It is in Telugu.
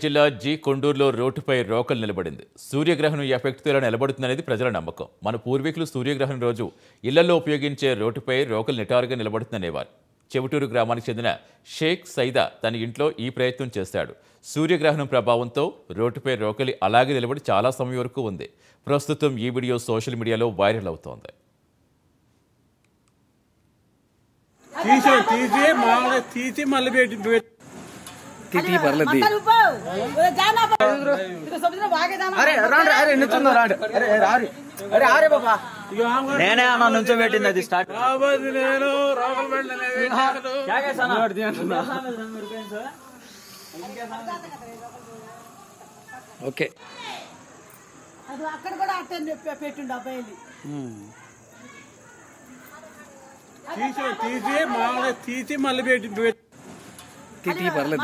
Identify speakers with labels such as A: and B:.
A: జిల్లా జి కొండూరులో రోడ్డుపై రోకలు నిలబడింది. సూర్యగ్రహణం ఎఫెక్ట్తో ఇలా నిలబడుతుందనేది ప్రజల నమ్మకం. మన పూర్వీకులు సూర్యగ్రహణం రోజు ఇళ్లలో ఉపయోగించే రోడ్డుపై రోకలు నిటారుగా నిలబడుతుందనేవారు. చెవుటూరు గ్రామానికి చెందిన షేక్ సైదా తన ఇంట్లో ఈ ప్రయత్నం చేశాడు. సూర్యగ్రహణం ప్రభావంతో రోడ్డుపై రోకలి అలాగే నిలబడి చాలా సమయం వరకు ఉంది. ప్రస్తుతం ఈ వీడియో సోషల్ మీడియాలో వైరల్ అవుతోంది.
B: నేనే అన్న నుంచో పెట్టింది అది స్టార్ట్. ఓకే
C: అక్కడ కూడా అట్టని పెట్టిండు అబ్బాయిని
D: తీసి మళ్ళీ పెట్టి
B: పర్లేదు.